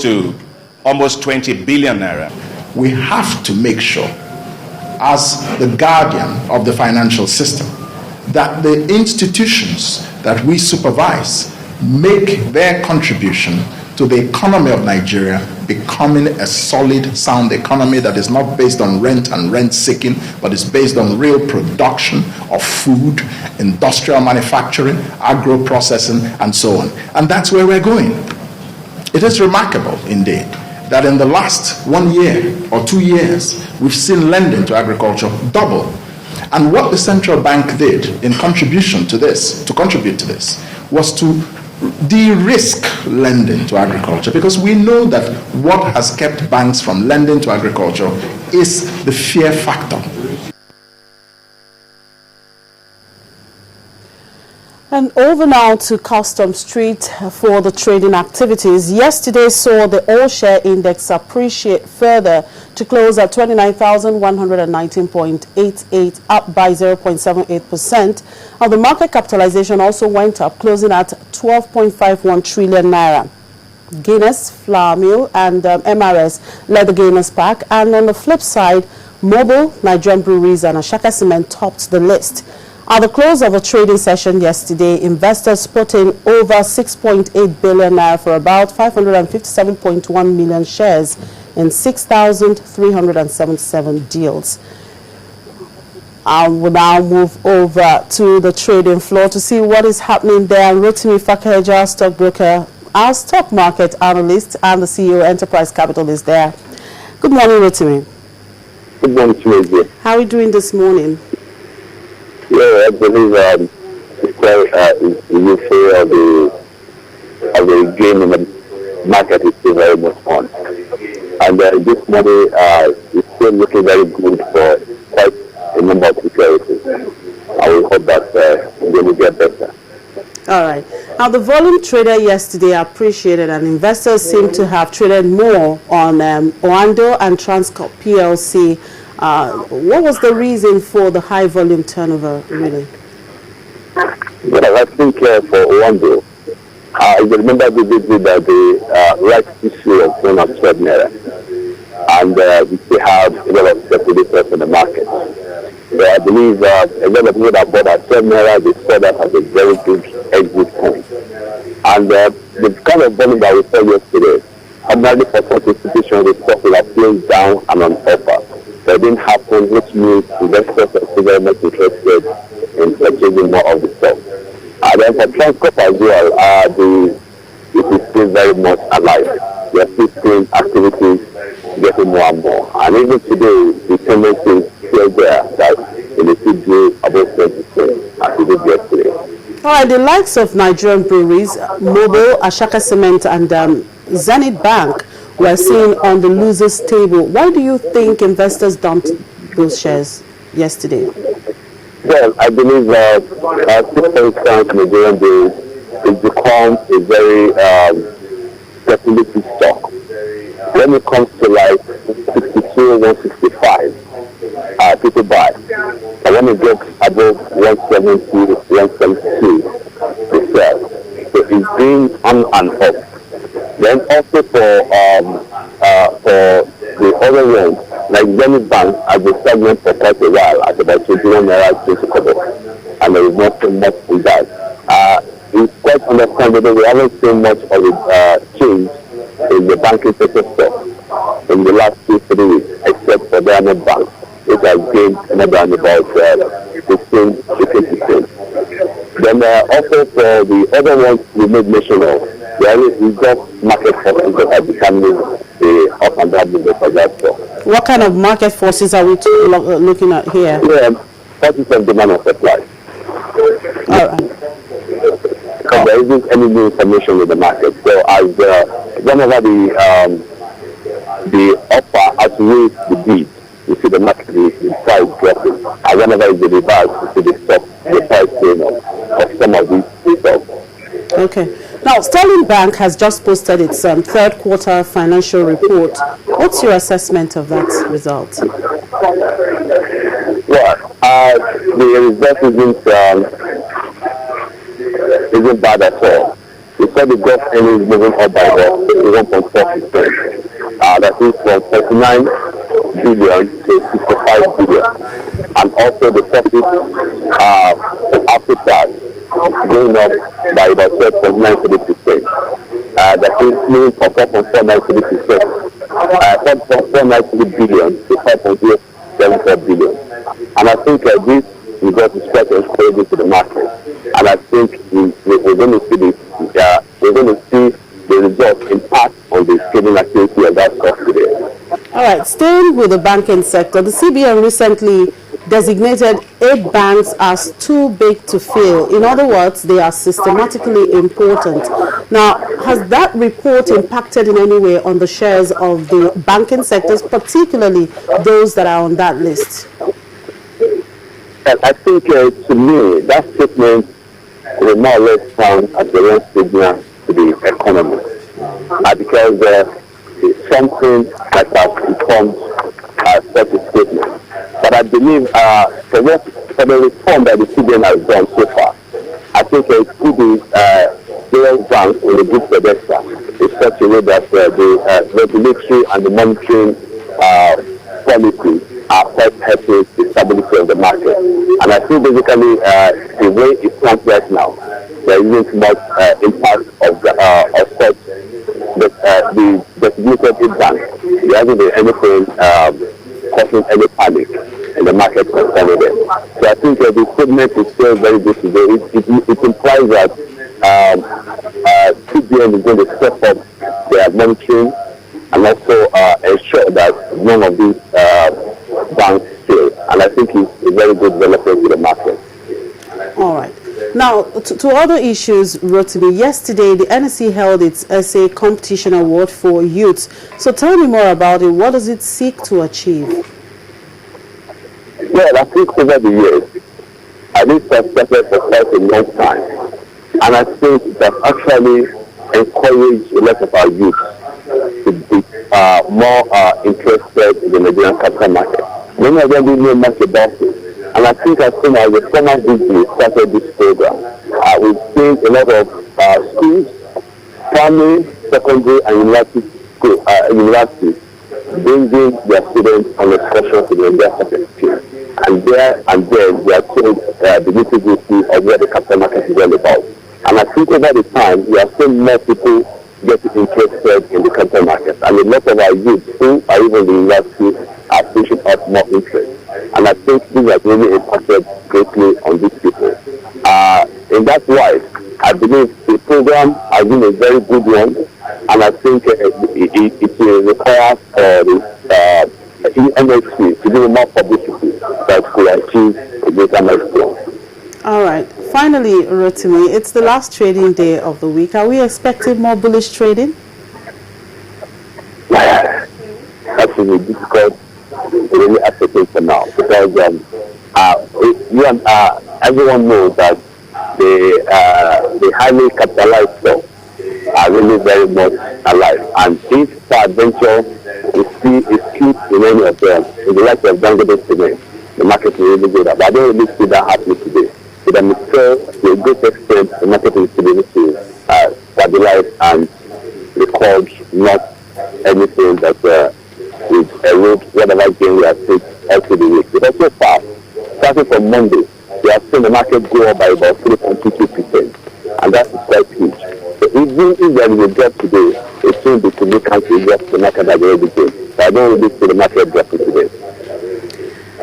to almost 20 billion naira. We have to make sure, as the guardian of the financial system, that the institutions that we supervise make their contribution to the economy of Nigeria becoming a solid, sound economy that is not based on rent and rent seeking, but is based on real production of food, industrial manufacturing, agro processing, and so on. And that's where we're going. It is remarkable, indeed, that in the last 1 year or 2 years, we've seen lending to agriculture double. And what the central bank did in contribution to this, was to de-risk lending to agriculture, because we know that what has kept banks from lending to agriculture is the fear factor. And over now to Customs Street for the trading activities. Yesterday saw the all-share index appreciate further to close at 29,119.88, up by 0.78%. Now the market capitalization also went up, closing at 12.51 trillion naira. Guinness, Flour Mill, and MRS led the gainers pack. And on the flip side, Mobil, Nigerian Breweries, and Ashaka Cement topped the list. At the close of a trading session yesterday, investors put in over 6.8 billion naira for about 557.1 million shares in 6,377 deals. We'll now move over to the trading floor to see what is happening there. Rotimi Fakeja, stockbroker, our stock market analyst, and the CEO Enterprise Capital is there. Good morning, Rotimi. Good morning, Tunisia. How are you doing this morning? Yeah, I believe the share of the gain in the market is still very much on. And this money is still looking very good for quite a number of securities. I will hope that they will get better. All right. Now, the volume traded yesterday appreciated, and investors seem to have traded more on Oando and Transcorp PLC. What was the reason for the high volume turnover, really? Well, I think for Oando, you remember we did the rights issue of 12 naira, and we still have a lot of speculators in the market. So I believe a lot of people that bought at 12 naira, they saw that as a very good exit point. And the kind of volume that we saw yesterday, ordinarily for such institutions, the stock will have placed down and on offer. That didn't happen, which means investors are still very much interested in purchasing more of the stock. And then for Transcorp as well, it is still very much alive. We are still seeing activities getting more and more. And even today, the tendency is still there that it will still do about 20% as it did yesterday. All right, the likes of Nigerian Breweries, Mobil, Ashaka Cement, and Zenith Bank were seen on the losers table. Why do you think investors dumped those shares yesterday? Well, I believe that Nigerian Breweries has become a very speculative stock. When it comes to like 62, 165, people buy. And when it gets above 170, 172, they sell. So it's being on and off. Then also for the other ones, like Zenith Bank, has been stagnant for quite a while at about 21 naira, 20 kobo, and there is not so much in that. It's quite understandable. We haven't seen much of a change in the banking sector stock in the last 2-3 weeks, except for Diamond Bank, which has gained more than about 15%. Then also for the other ones we made mention of, we got market forces that are becoming the up and down movement for that stock. What kind of market forces are we looking at here? Yeah, forces of demand and supply. All right. Because there isn't any new information in the market. So as whenever the offer outweighs the bid, you see the market, the price dropping. And whenever it's the reverse, you see the price going up of some of these stocks. Okay. Now, Sterling Bank has just posted its third quarter financial report. What's your assessment of that result? Well, the result isn't bad at all. It's saw the gross earnings moving up by about 1.4%. That is from 49 billion to 65 billion. And also the profit after tax going up by about 12.93%. That is moving from 4.493%, 4.493 billion to 5.074 billion. And I think this result is quite encouraging to the market. And I think we're going to see the result impact on the trading activity of that stock today. All right, staying with the banking sector, the CBN recently designated 8 banks as too big to fail. In other words, they are systematically important. Now, has that report impacted in any way on the shares of the banking sectors, particularly those that are on that list? I think to me, that statement will more or less sound as the wrong signal to the economy. Because it's something that has become such a statement. But I believe for the reform that the CBN has done so far, I think it could be various banks in a good pedestal in such a way that the regulatory and the monitoring policies are quite helping the stability of the market. And I think basically the way it stands right now, there isn't much impact of such the designated bank. There hasn't been anything causing any panic in the market concerning them. So I think the statement is still very good today. It implies that CBN is going to step up their monitoring and also ensure that none of these banks fail. And I think it's a very good development to the market. All right. Now, to other issues, Rotimi, yesterday the NSE held its essay competition award for youths. So tell me more about it. What does it seek to achieve? Well, I think over the years, this has started for quite a long time. And I think that actually encouraged a lot of our youth to be more interested in the Nigerian capital market. Many of them didn't know much about it. And I think as soon as the former DG started this program, we've seen a lot of schools, primary, secondary, and universities bringing their students on excursion to the India Stock Exchange. And there and then we are told the nitty-gritty of what the capital market is all about. And I think over the time, we have seen more people getting interested in the capital market. And a lot of our youth who are even in the university are pushing up more interest. And I think this has really impacted greatly on these people. In that wise, I believe the program has been a very good one, and I think it requires the NSE to do more publicity that could achieve a greater milestone. All right. Finally, Rotimi, it's the last trading day of the week. Are we expecting more bullish trading? That's really difficult to really ascertain for now, because everyone knows that the highly capitalized stocks are really very much alive. And if the adventure is skewed in any of them, in the likes of Dangote Cement, the market is really good. But I don't really see that happening today. So I'm sure to a great extent the market is able to stabilize and record not anything that will erode whatever gain we have seen all through the week. Because so far, starting from Monday, we have seen the market go up by about 3.22%, and that is quite huge. So even if there is a drop today, it seems to significant to drop the market has already been. So I don't really see the market dropping today.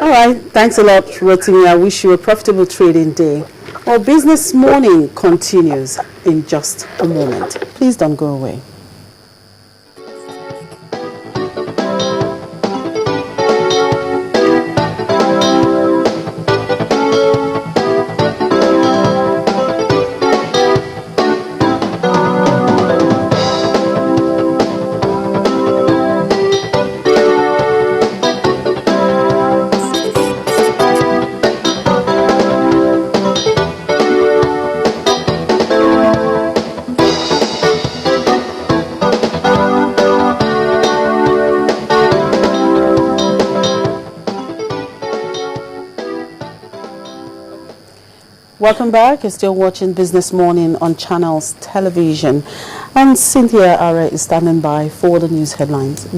All right, thanks a lot, Rotimi. I wish you a profitable trading day. Our business morning continues in just a moment. Please don't go away. Welcome back. You're still watching Business Morning on Channels Television. And Cynthia Are is standing by for the news headlines.